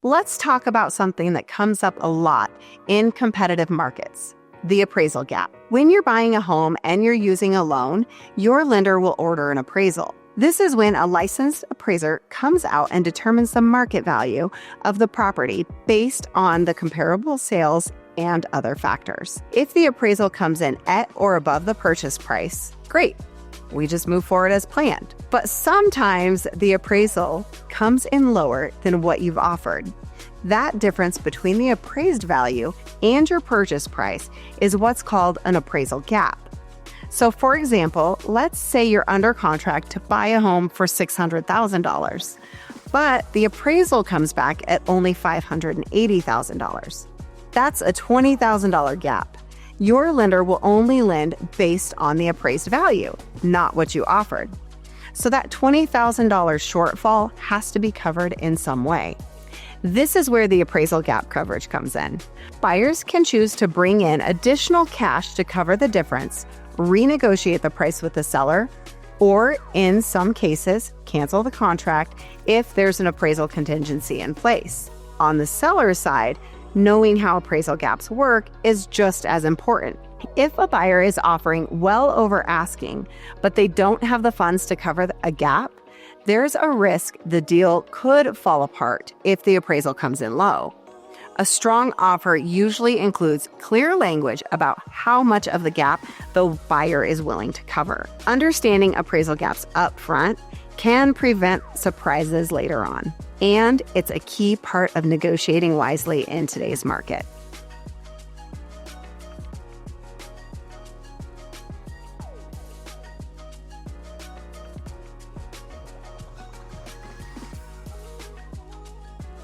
Let's talk about something that comes up a lot in competitive markets: the appraisal gap. When you're buying a home and you're using a loan, your lender will order an appraisal. This is when a licensed appraiser comes out and determines the market value of the property based on the comparable sales and other factors. If the appraisal comes in at or above the purchase price, great. We just move forward as planned. But sometimes the appraisal comes in lower than what you've offered. That difference between the appraised value and your purchase price is what's called an appraisal gap. So for example, let's say you're under contract to buy a home for $600,000, but the appraisal comes back at only $580,000. That's a $20,000 gap. Your lender will only lend based on the appraised value, not what you offered. So that $20,000 shortfall has to be covered in some way. This is where the appraisal gap coverage comes in. Buyers can choose to bring in additional cash to cover the difference, renegotiate the price with the seller, or in some cases, cancel the contract if there's an appraisal contingency in place. On the seller's side, knowing how appraisal gaps work is just as important. If a buyer is offering well over asking, but they don't have the funds to cover a gap, there's a risk the deal could fall apart if the appraisal comes in low. A strong offer usually includes clear language about how much of the gap the buyer is willing to cover. Understanding appraisal gaps up front can prevent surprises later on, and it's a key part of negotiating wisely in today's market.